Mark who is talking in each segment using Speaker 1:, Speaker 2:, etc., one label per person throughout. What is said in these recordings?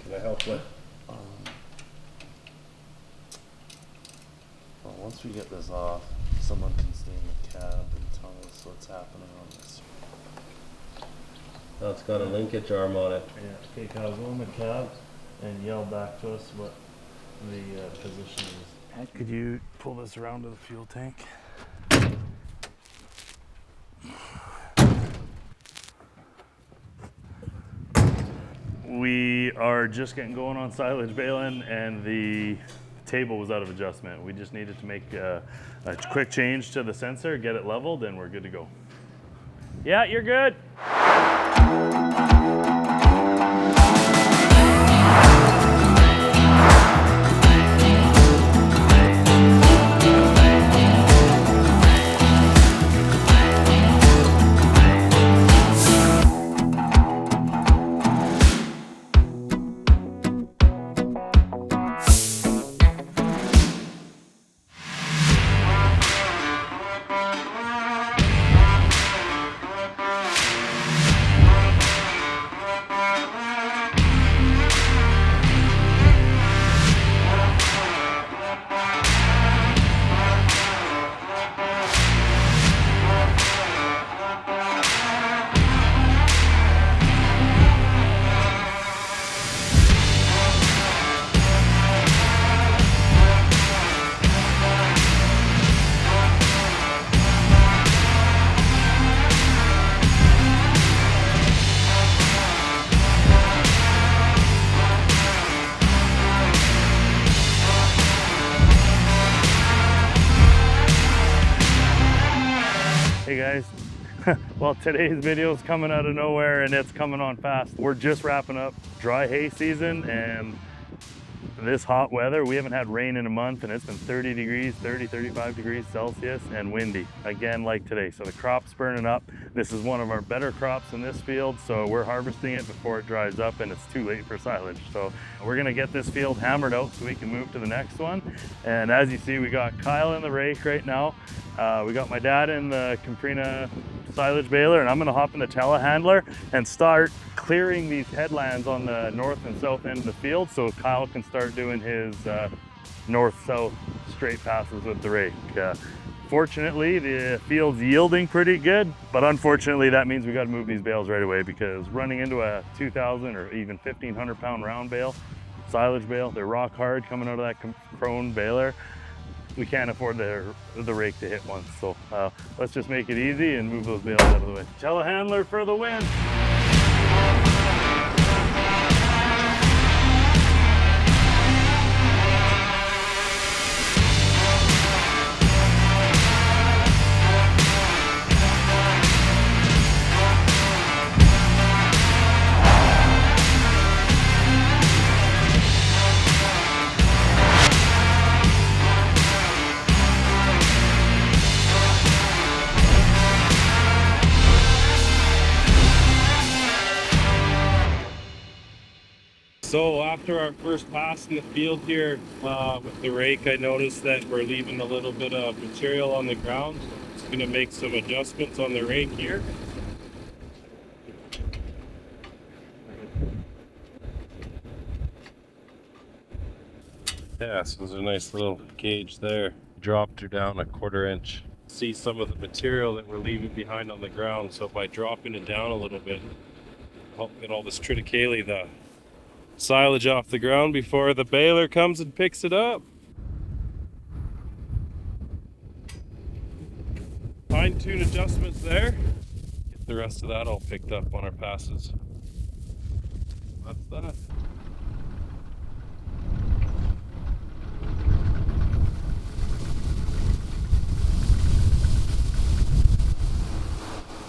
Speaker 1: Can I help with?
Speaker 2: Well, once we get this off, someone can stay in the cab and tell us what's happening on this.
Speaker 1: Oh, it's got a linkage arm on it.
Speaker 2: Yeah, okay, Kyle, go in the cab and yell back to us what the position is. Could you pull this around to the fuel tank? We are just getting going on silage baling, and the table was out of adjustment. We just needed to make a quick change to the sensor, get it leveled, and we're good to go. Yeah, you're good. Hey guys, well, today's video is coming out of nowhere and it's coming on fast. We're just wrapping up dry hay season, and this hot weather, we haven't had rain in a month, and it's been 30 degrees, 35 degrees Celsius and windy again like today. So the crop's burning up. This is one of our better crops in this field, so we're harvesting it before it dries up and it's too late for silage. So we're gonna get this field hammered out so we can move to the next one. And as you see, we got Kyle in the rake right now. We got my dad in the krone-na silage baler, and I'm gonna hop in the telehandler and start clearing these headlands on the north and south end of the field so Kyle can start doing his north-south straight passes with the rake. Fortunately, the field's yielding pretty good, but unfortunately that means we got to move these bales right away, because running into a 2,000 or even 1,500 pound round bale, silage bale, they're rock hard coming out of that krone baler. We can't afford the rake to hit one. So let's just make it easy and move those bales out of the way. Telehandler for the win.
Speaker 1: So after our first pass in the field here with the rake, I noticed that we're leaving a little bit of material on the ground. Just going to make some adjustments on the rake here. Yeah, so there's a nice little gauge there. Dropped her down a 1/4 inch. See some of the material that we're leaving behind on the ground. So by dropping it down a little bit, help get all this triticale, the silage, off the ground before the baler comes and picks it up. Fine-tune adjustments there. Get the rest of that all picked up on our passes. That's that.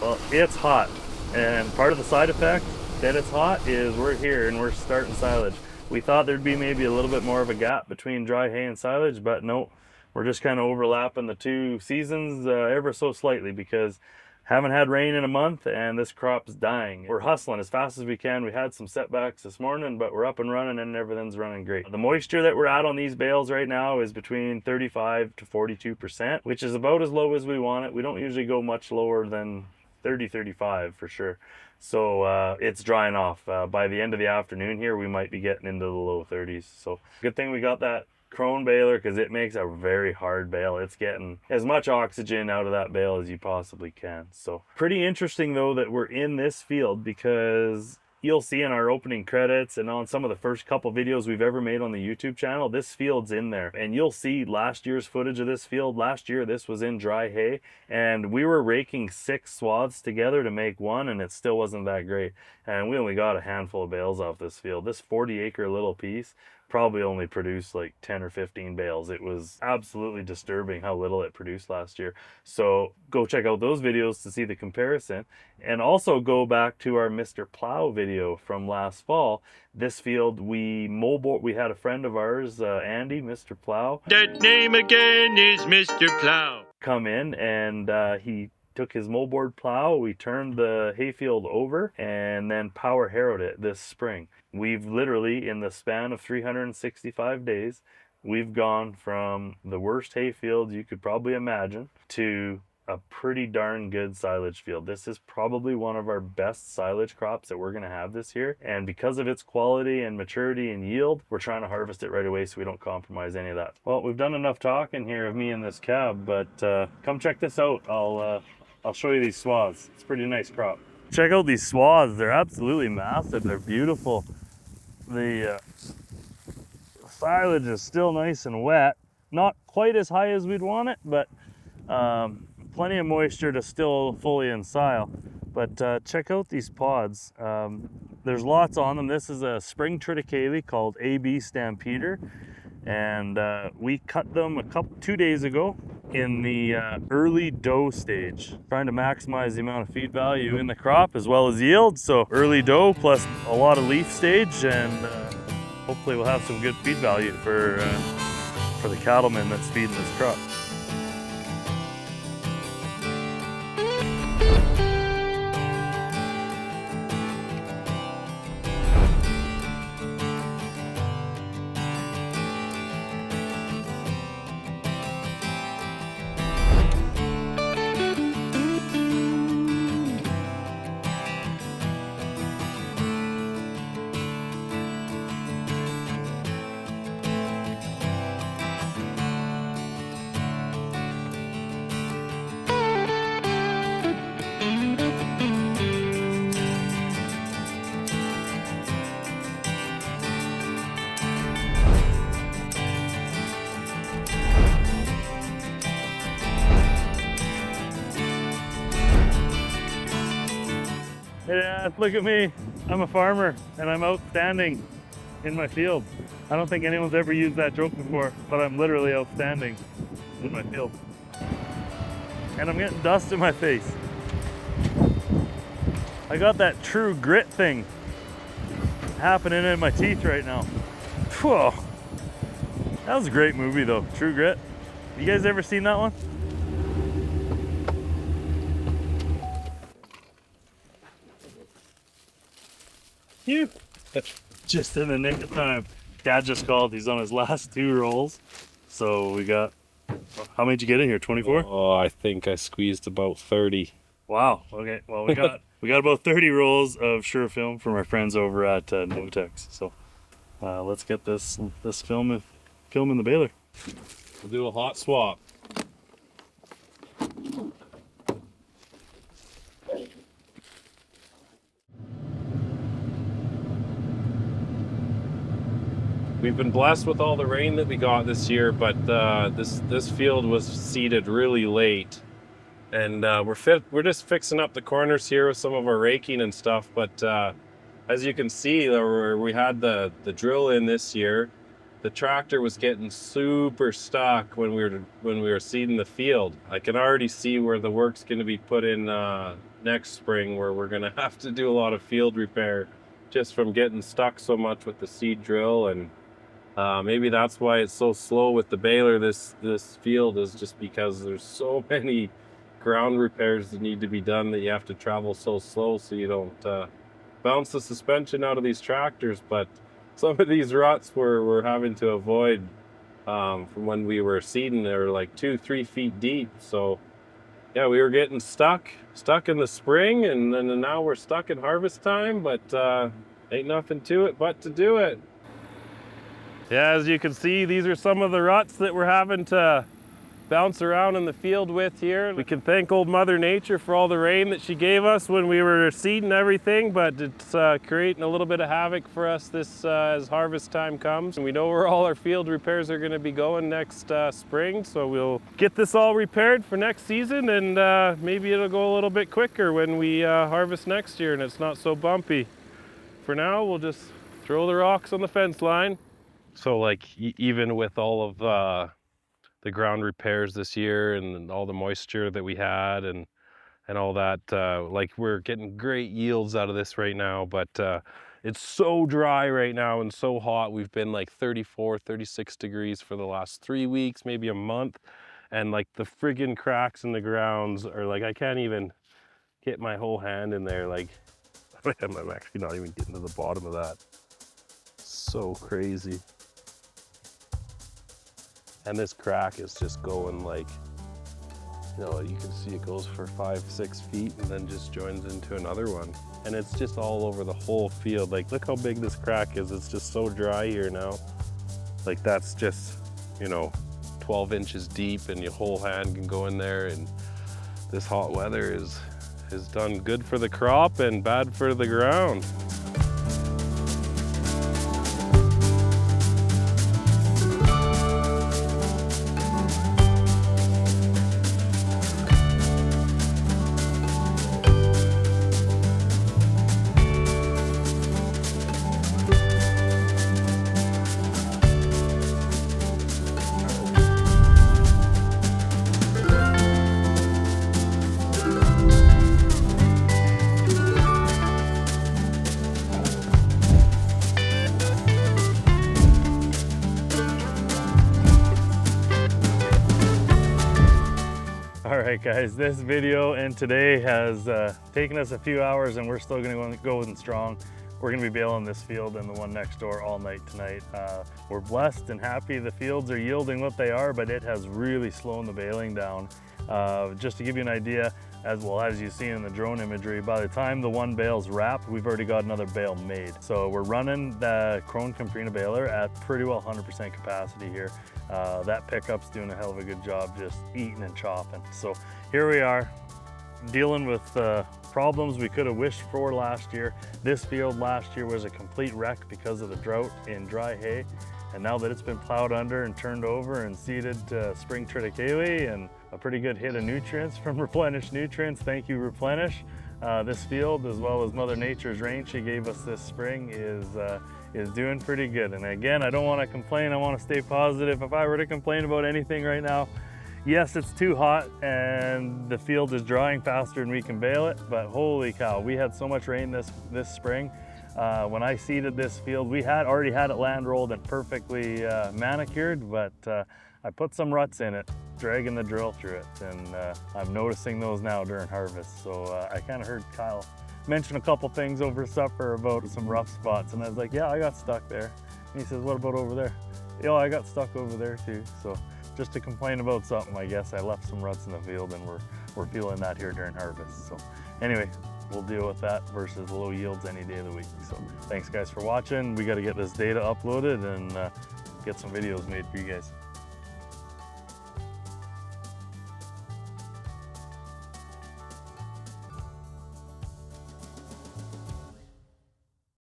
Speaker 2: Well, it's hot, and part of the side effect that it's hot is we're here and we're starting silage. We thought there'd be maybe a little bit more of a gap between dry hay and silage, but no, we're just kind of overlapping the two seasons ever so slightly, because haven't had rain in a month and this crop's dying. We're hustling as fast as we can. We had some setbacks this morning, but we're up and running and everything's running great. The moisture that we're at on these bales right now is between 35 to 42%, which is about as low as we want it. We don't usually go much lower than 35 for sure. So it's drying off. By the end of the afternoon here, we might be getting into the low 30s. So good thing we got that Krone baler, because it makes a very hard bale. It's getting as much oxygen out of that bale as you possibly can. So pretty interesting though that we're in this field, because you'll see in our opening credits and on some of the first couple videos we've ever made on the YouTube channel, this field's in there. And you'll see last year's footage of this field. Last year, this was in dry hay, and we were raking 6 swaths together to make one, and it still wasn't that great. And we only got a handful of bales off this field. This 40-acre little piece probably only produced like 10 or 15 bales. It was absolutely disturbing how little it produced last year. So go check out those videos to see the comparison, and also go back to our Mr. Plow video from last fall. This field we had a friend of ours, Andy, Mr. Plow.
Speaker 3: That name again is Mr. Plow.
Speaker 2: Come in, and he took his moldboard plow, we turned the hayfield over, and then power harrowed it this spring. We've literally, in the span of 365 days, we've gone from the worst hayfield you could probably imagine to a pretty darn good silage field. This is probably one of our best silage crops that we're going to have this year, and because of its quality and maturity and yield, we're trying to harvest it right away so we don't compromise any of that. Well, we've done enough talking here of me and this cab, but come check this out. I'll show you these swaths. It's a pretty nice crop. Check out these swaths. They're absolutely massive. They're beautiful. The silage is still nice and wet. Not quite as high as we'd want it, but plenty of moisture to still fully ensile. But check out these pods. There's lots on them. This is a spring triticale called AB Stampeder, and we cut them 2 days ago in the early dough stage, trying to maximize the amount of feed value in the crop as well as yield. So early dough plus a lot of leaf stage, and hopefully we'll have some good feed value for the cattleman that's feeding this crop. Yeah, look at me. I'm a farmer and I'm outstanding in my field. I don't think anyone's ever used that joke before, but I'm literally outstanding in my field. And I'm getting dust in my face. I got that True Grit thing happening in my teeth right now. Whoa. That was a great movie though, True Grit. You guys ever seen that one? You. Just in the nick of time. Dad just called. He's on his last 2 rolls. So we got, how many did you get in here? 24?
Speaker 1: Oh, I think I squeezed about 30.
Speaker 2: Wow. Okay. Well, we got about 30 rolls of Sure Film from our friends over at Notex. So let's get this film in the baler.
Speaker 1: We'll do a hot swap. We've been blessed with all the rain that we got this year, but this field was seeded really late, and we're just fixing up the corners here with some of our raking and stuff. But as you can see, where we had the drill in this year, the tractor was getting super stuck when we were seeding the field. I can already see where the work's going to be put in next spring, where we're going to have to do a lot of field repair just from getting stuck so much with the seed drill. And maybe that's why it's so slow with the baler. This field is just because there's so many ground repairs that need to be done that you have to travel so slow so you don't bounce the suspension out of these tractors. But some of these ruts we're having to avoid from when we were seeding. They were like 2-3 feet deep. So yeah, we were getting stuck in the spring, and then now we're stuck in harvest time, but ain't nothing to it but to do it. Yeah, as you can see, these are some of the ruts that we're having to bounce around in the field with here. We can thank old Mother Nature for all the rain that she gave us when we were seeding everything, but it's creating a little bit of havoc for us this as harvest time comes. And we know where all our field repairs are going to be going next spring, so we'll get this all repaired for next season, and maybe it'll go a little bit quicker when we harvest next year and it's not so bumpy. For now, we'll just throw the rocks on the fence line. So like even with all of the ground repairs this year and all the moisture that we had and all that, like we're getting great yields out of this right now, but it's so dry right now and so hot. We've been like 34, 36 degrees for the last 3 weeks, maybe a month, and like the friggin' cracks in the grounds are like, I can't even get my whole hand in there. Like I'm actually not even getting to the bottom of that. So crazy. And this crack is just going like, you know, you can see it goes for 5-6 feet and then just joins into another one. And it's just all over the whole field. Like, look how big this crack is. It's just so dry here now. Like that's just, you know, 12 inches deep and your whole hand can go in there. And this hot weather is done good for the crop and bad for the ground.
Speaker 2: Alright guys, this video and today has taken us a few hours and we're still going to go in strong. We're going to be baling this field and the one next door all night tonight. We're blessed and happy the fields are yielding what they are, but it has really slowed the baling down. Just to give you an idea, as well as you've seen in the drone imagery, by the time the one bale's wrapped, we've already got another bale made. So we're running the krone-na baler at pretty well 100% capacity here. That pickup's doing a hell of a good job just eating and chopping. So here we are dealing with problems we could have wished for last year. This field last year was a complete wreck because of the drought in dry hay. And now that it's been plowed under and turned over and seeded spring triticale and a pretty good hit of nutrients from Replenish Nutrients, thank you Replenish. This field, as well as Mother Nature's rain she gave us this spring, is doing pretty good. And again, I don't want to complain, I want to stay positive. If I were to complain about anything right now, yes, it's too hot and the field is drying faster than we can bale it, but holy cow, we had so much rain this spring. When I seeded this field, we had already had it land rolled and perfectly manicured, but I put some ruts in it, dragging the drill through it, and I'm noticing those now during harvest. So I kind of heard Kyle mention a couple things over supper about some rough spots, and I was like, yeah, I got stuck there. And he says, what about over there? Yeah, I got stuck over there too. So just to complain about something, I guess I left some ruts in the field, and we're feeling that here during harvest. So anyway, we'll deal with that versus low yields any day of the week. So thanks guys for watching. We got to get this data uploaded and get some videos made for you guys.